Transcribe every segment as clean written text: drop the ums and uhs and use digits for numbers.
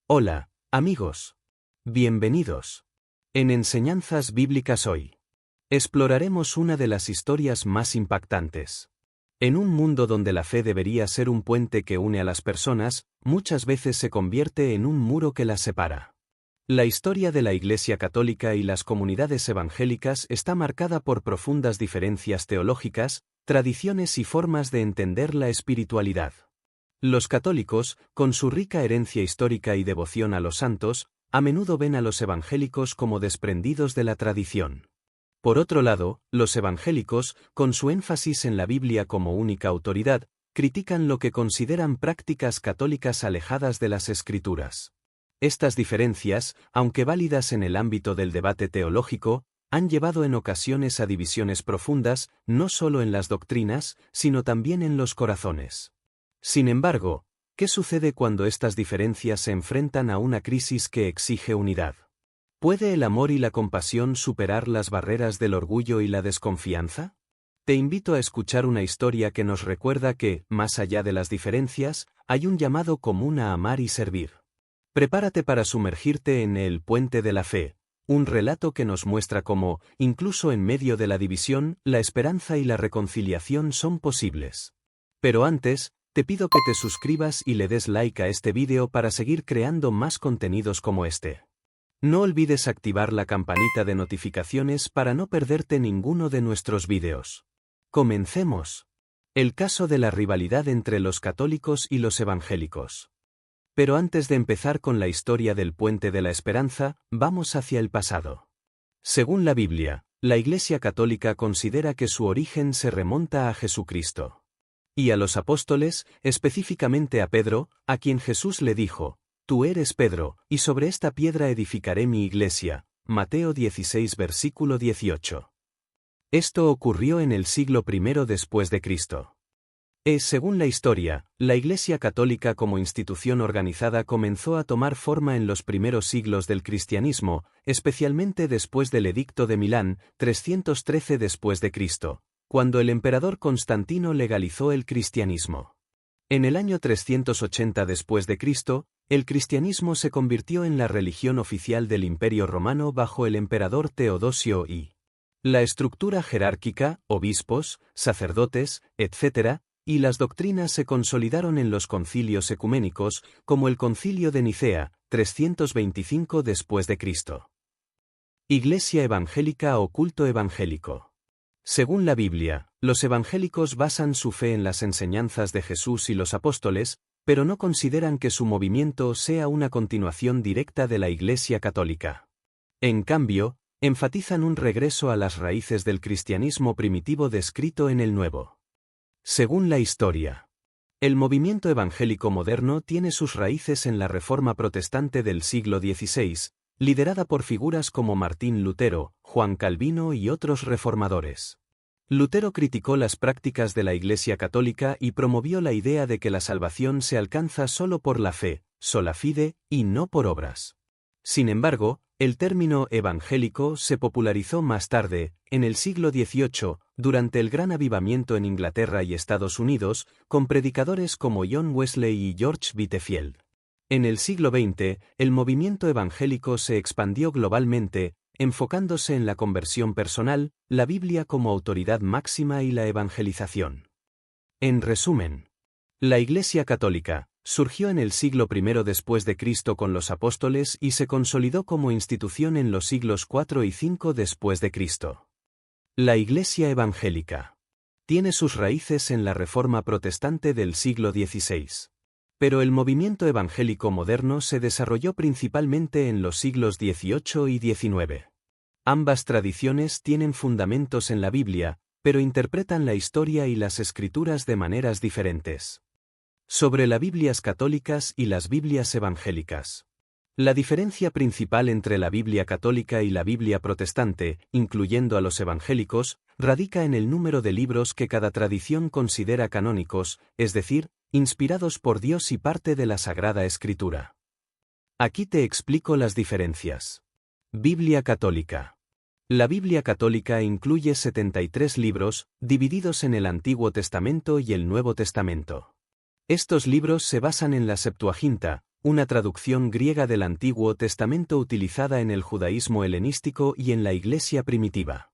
Hola, amigos. Bienvenidos. En Enseñanzas Bíblicas hoy, exploraremos una de las historias más impactantes. En un mundo donde la fe debería ser un puente que une a las personas, muchas veces se convierte en un muro que las separa. La historia de la Iglesia Católica y las comunidades evangélicas está marcada por profundas diferencias teológicas, tradiciones y formas de entender la espiritualidad. Los católicos, con su rica herencia histórica y devoción a los santos, a menudo ven a los evangélicos como desprendidos de la tradición. Por otro lado, los evangélicos, con su énfasis en la Biblia como única autoridad, critican lo que consideran prácticas católicas alejadas de las Escrituras. Estas diferencias, aunque válidas en el ámbito del debate teológico, han llevado en ocasiones a divisiones profundas, no solo en las doctrinas, sino también en los corazones. Sin embargo, ¿qué sucede cuando estas diferencias se enfrentan a una crisis que exige unidad? ¿Puede el amor y la compasión superar las barreras del orgullo y la desconfianza? Te invito a escuchar una historia que nos recuerda que, más allá de las diferencias, hay un llamado común a amar y servir. Prepárate para sumergirte en El Puente de la Fe, un relato que nos muestra cómo, incluso en medio de la división, la esperanza y la reconciliación son posibles. Pero antes, te pido que te suscribas y le des like a este vídeo para seguir creando más contenidos como este. No olvides activar la campanita de notificaciones para no perderte ninguno de nuestros vídeos. Comencemos. El caso de la rivalidad entre los católicos y los evangélicos. Pero antes de empezar con la historia del Puente de la Esperanza, vamos hacia el pasado. Según la Biblia, la Iglesia Católica considera que su origen se remonta a Jesucristo. Y a los apóstoles, específicamente a Pedro, a quien Jesús le dijo: «Tú eres Pedro, y sobre esta piedra edificaré mi iglesia». Mateo 16 versículo 18. Esto ocurrió en el siglo I después de Cristo. Según la historia, la Iglesia Católica como institución organizada comenzó a tomar forma en los primeros siglos del cristianismo, especialmente después del Edicto de Milán, 313 después de Cristo, cuando el emperador Constantino legalizó el cristianismo. En el año 380 después de Cristo, el cristianismo se convirtió en la religión oficial del Imperio Romano bajo el emperador Teodosio I. La estructura jerárquica, obispos, sacerdotes, etc., y las doctrinas se consolidaron en los concilios ecuménicos, como el Concilio de Nicea, 325 después de Cristo. Iglesia evangélica o culto evangélico. Según la Biblia, los evangélicos basan su fe en las enseñanzas de Jesús y los apóstoles, pero no consideran que su movimiento sea una continuación directa de la Iglesia Católica. En cambio, enfatizan un regreso a las raíces del cristianismo primitivo descrito en el Nuevo. Según la historia, el movimiento evangélico moderno tiene sus raíces en la Reforma protestante del siglo XVI, liderada por figuras como Martín Lutero, Juan Calvino y otros reformadores. Lutero criticó las prácticas de la Iglesia Católica y promovió la idea de que la salvación se alcanza solo por la fe, sola fide, y no por obras. Sin embargo, el término evangélico se popularizó más tarde, en el siglo XVIII, durante el Gran Avivamiento en Inglaterra y Estados Unidos, con predicadores como John Wesley y George Whitefield. En el siglo XX, el movimiento evangélico se expandió globalmente, enfocándose en la conversión personal, la Biblia como autoridad máxima y la evangelización. En resumen, la Iglesia Católica surgió en el siglo I después de Cristo con los apóstoles y se consolidó como institución en los siglos IV y V después de Cristo. La Iglesia evangélica tiene sus raíces en la Reforma protestante del siglo XVI. Pero el movimiento evangélico moderno se desarrolló principalmente en los siglos XVIII y XIX. Ambas tradiciones tienen fundamentos en la Biblia, pero interpretan la historia y las Escrituras de maneras diferentes. Sobre las Biblias católicas y las Biblias evangélicas. La diferencia principal entre la Biblia católica y la Biblia protestante, incluyendo a los evangélicos, radica en el número de libros que cada tradición considera canónicos, es decir, inspirados por Dios y parte de la Sagrada Escritura. Aquí te explico las diferencias. Biblia católica. La Biblia católica incluye 73 libros, divididos en el Antiguo Testamento y el Nuevo Testamento. Estos libros se basan en la Septuaginta, una traducción griega del Antiguo Testamento utilizada en el judaísmo helenístico y en la Iglesia primitiva.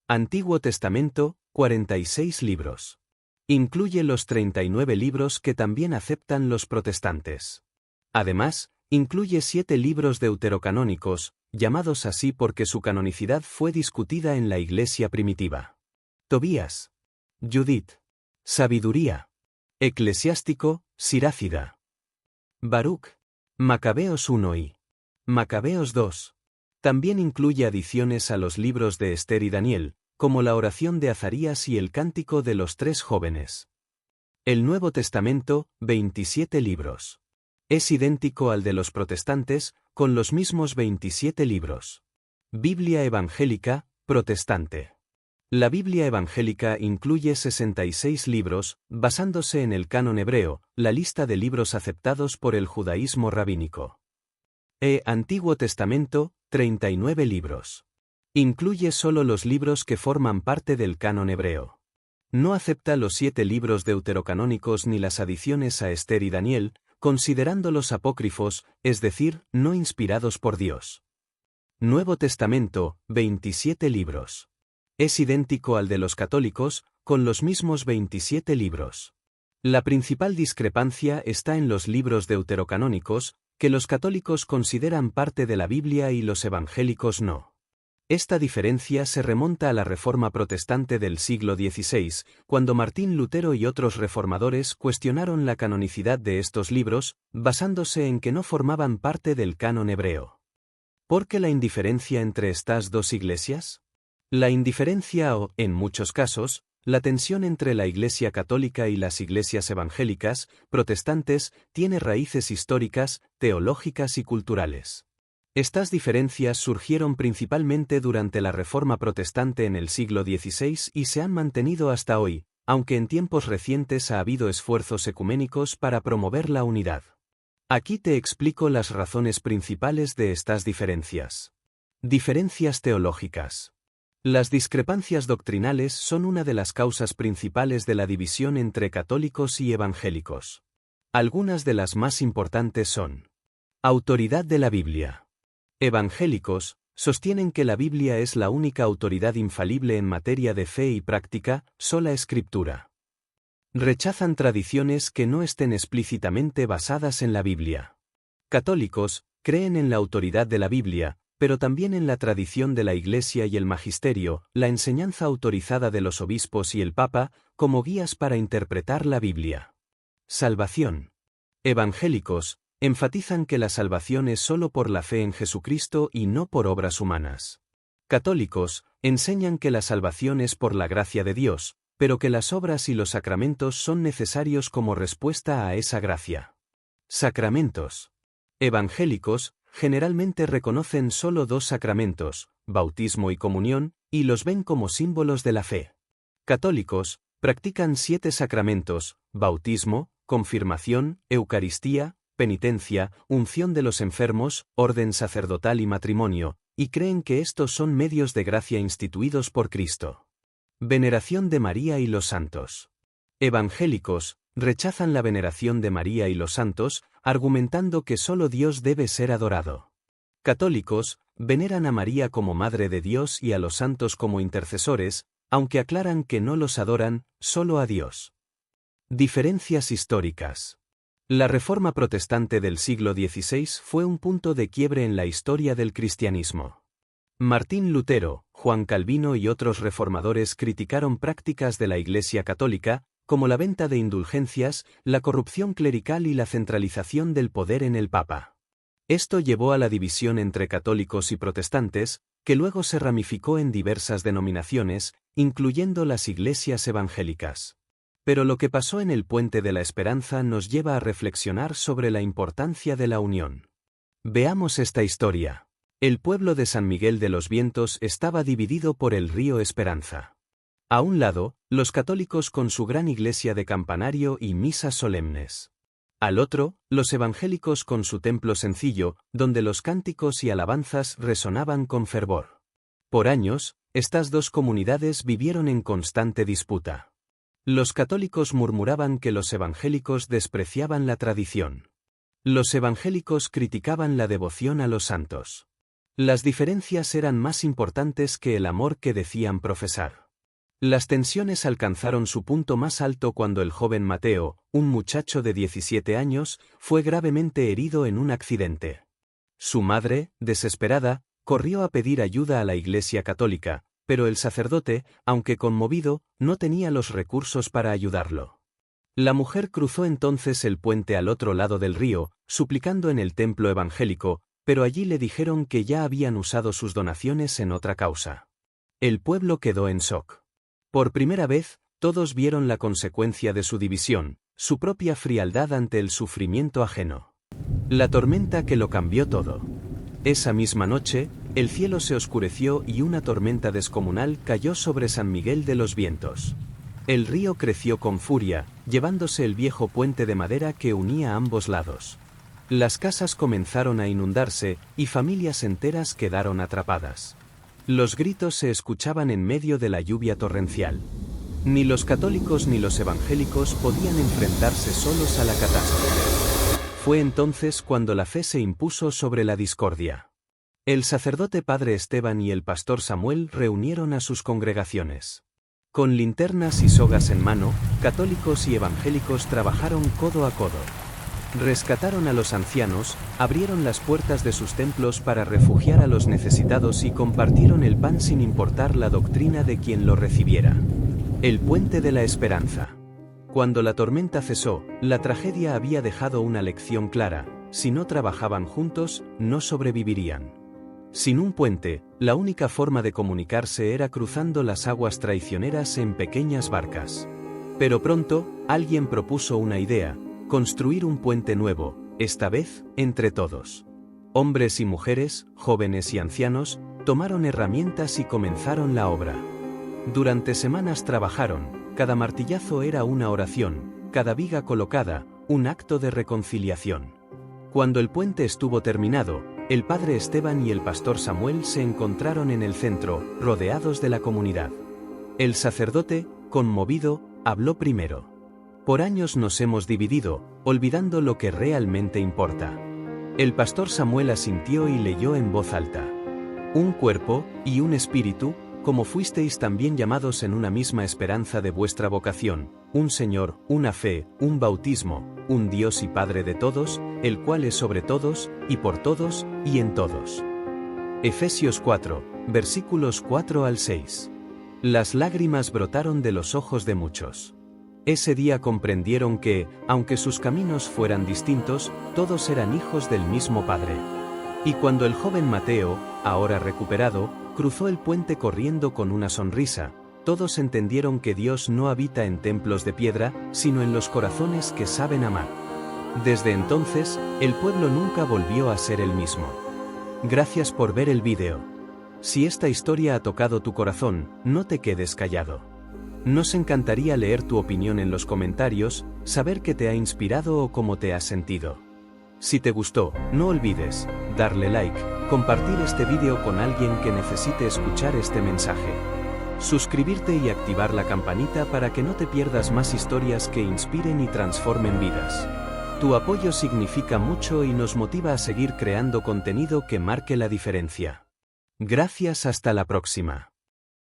Antiguo Testamento, 46 libros. Incluye los 39 libros que también aceptan los protestantes. Además, incluye 7 libros deuterocanónicos, llamados así porque su canonicidad fue discutida en la Iglesia primitiva. Tobías, Judith, Sabiduría, Eclesiástico, Sirácida, Baruch, Macabeos 1 y Macabeos 2. También incluye adiciones a los libros de Esther y Daniel, como la oración de Azarías y el cántico de los 3 jóvenes. El Nuevo Testamento, 27 libros. Es idéntico al de los protestantes, con los mismos 27 libros. Biblia evangélica, protestante. La Biblia evangélica incluye 66 libros, basándose en el canon hebreo, la lista de libros aceptados por el judaísmo rabínico. Antiguo Testamento, 39 libros. Incluye solo los libros que forman parte del canon hebreo. No acepta los 7 libros deuterocanónicos ni las adiciones a Esther y Daniel, considerándolos apócrifos, es decir, no inspirados por Dios. Nuevo Testamento, 27 libros. Es idéntico al de los católicos, con los mismos 27 libros. La principal discrepancia está en los libros deuterocanónicos, que los católicos consideran parte de la Biblia y los evangélicos no. Esta diferencia se remonta a la Reforma Protestante del siglo XVI, cuando Martín Lutero y otros reformadores cuestionaron la canonicidad de estos libros, basándose en que no formaban parte del canon hebreo. ¿Por qué la indiferencia entre estas dos iglesias? La indiferencia o, en muchos casos, la tensión entre la Iglesia católica y las iglesias evangélicas, protestantes, tiene raíces históricas, teológicas y culturales. Estas diferencias surgieron principalmente durante la Reforma Protestante en el siglo XVI y se han mantenido hasta hoy, aunque en tiempos recientes ha habido esfuerzos ecuménicos para promover la unidad. Aquí te explico las razones principales de estas diferencias. Diferencias teológicas. Las discrepancias doctrinales son una de las causas principales de la división entre católicos y evangélicos. Algunas de las más importantes son: autoridad de la Biblia. Evangélicos sostienen que la Biblia es la única autoridad infalible en materia de fe y práctica, sola escritura. Rechazan tradiciones que no estén explícitamente basadas en la Biblia. Católicos creen en la autoridad de la Biblia, pero también en la tradición de la Iglesia y el magisterio, la enseñanza autorizada de los obispos y el Papa, como guías para interpretar la Biblia. Salvación. Evangélicos enfatizan que la salvación es solo por la fe en Jesucristo y no por obras humanas. Católicos enseñan que la salvación es por la gracia de Dios, pero que las obras y los sacramentos son necesarios como respuesta a esa gracia. Sacramentos. Evangélicos generalmente reconocen solo 2 sacramentos, bautismo y comunión, y los ven como símbolos de la fe. Católicos practican 7 sacramentos: bautismo, confirmación, Eucaristía, penitencia, unción de los enfermos, orden sacerdotal y matrimonio, y creen que estos son medios de gracia instituidos por Cristo. Veneración de María y los santos. Evangélicos rechazan la veneración de María y los santos, argumentando que solo Dios debe ser adorado. Católicos veneran a María como Madre de Dios y a los santos como intercesores, aunque aclaran que no los adoran, solo a Dios. Diferencias históricas. La Reforma Protestante del siglo XVI fue un punto de quiebre en la historia del cristianismo. Martín Lutero, Juan Calvino y otros reformadores criticaron prácticas de la Iglesia católica, como la venta de indulgencias, la corrupción clerical y la centralización del poder en el Papa. Esto llevó a la división entre católicos y protestantes, que luego se ramificó en diversas denominaciones, incluyendo las iglesias evangélicas. Pero lo que pasó en el Puente de la Esperanza nos lleva a reflexionar sobre la importancia de la unión. Veamos esta historia. El pueblo de San Miguel de los Vientos estaba dividido por el río Esperanza. A un lado, los católicos con su gran iglesia de campanario y misas solemnes. Al otro, los evangélicos con su templo sencillo, donde los cánticos y alabanzas resonaban con fervor. Por años, estas dos comunidades vivieron en constante disputa. Los católicos murmuraban que los evangélicos despreciaban la tradición. Los evangélicos criticaban la devoción a los santos. Las diferencias eran más importantes que el amor que decían profesar. Las tensiones alcanzaron su punto más alto cuando el joven Mateo, un muchacho de 17 años, fue gravemente herido en un accidente. Su madre, desesperada, corrió a pedir ayuda a la Iglesia Católica, pero el sacerdote, aunque conmovido, no tenía los recursos para ayudarlo. La mujer cruzó entonces el puente al otro lado del río, suplicando en el templo evangélico, pero allí le dijeron que ya habían usado sus donaciones en otra causa. El pueblo quedó en shock. Por primera vez, todos vieron la consecuencia de su división, su propia frialdad ante el sufrimiento ajeno. La tormenta que lo cambió todo. Esa misma noche, el cielo se oscureció y una tormenta descomunal cayó sobre San Miguel de los Vientos. El río creció con furia, llevándose el viejo puente de madera que unía ambos lados. Las casas comenzaron a inundarse y familias enteras quedaron atrapadas. Los gritos se escuchaban en medio de la lluvia torrencial. Ni los católicos ni los evangélicos podían enfrentarse solos a la catástrofe. Fue entonces cuando la fe se impuso sobre la discordia. El sacerdote padre Esteban y el pastor Samuel reunieron a sus congregaciones. Con linternas y sogas en mano, católicos y evangélicos trabajaron codo a codo. Rescataron a los ancianos, abrieron las puertas de sus templos para refugiar a los necesitados y compartieron el pan sin importar la doctrina de quien lo recibiera. El puente de la esperanza. Cuando la tormenta cesó, la tragedia había dejado una lección clara: si no trabajaban juntos, no sobrevivirían. Sin un puente, la única forma de comunicarse era cruzando las aguas traicioneras en pequeñas barcas. Pero pronto, alguien propuso una idea: construir un puente nuevo, esta vez, entre todos. Hombres y mujeres, jóvenes y ancianos, tomaron herramientas y comenzaron la obra. Durante semanas trabajaron, cada martillazo era una oración, cada viga colocada, un acto de reconciliación. Cuando el puente estuvo terminado, el padre Esteban y el pastor Samuel se encontraron en el centro, rodeados de la comunidad. El sacerdote, conmovido, habló primero. Por años nos hemos dividido, olvidando lo que realmente importa. El pastor Samuel asintió y leyó en voz alta: un cuerpo y un espíritu, como fuisteis también llamados en una misma esperanza de vuestra vocación, un Señor, una fe, un bautismo, un Dios y Padre de todos, el cual es sobre todos, y por todos, y en todos. Efesios 4, versículos 4 al 6. Las lágrimas brotaron de los ojos de muchos. Ese día comprendieron que, aunque sus caminos fueran distintos, todos eran hijos del mismo Padre. Y cuando el joven Mateo, ahora recuperado, cruzó el puente corriendo con una sonrisa, todos entendieron que Dios no habita en templos de piedra, sino en los corazones que saben amar. Desde entonces, el pueblo nunca volvió a ser el mismo. Gracias por ver el vídeo. Si esta historia ha tocado tu corazón, no te quedes callado. Nos encantaría leer tu opinión en los comentarios, saber qué te ha inspirado o cómo te has sentido. Si te gustó, no olvides darle like, compartir este vídeo con alguien que necesite escuchar este mensaje. Suscribirte y activar la campanita para que no te pierdas más historias que inspiren y transformen vidas. Tu apoyo significa mucho y nos motiva a seguir creando contenido que marque la diferencia. Gracias, hasta la próxima.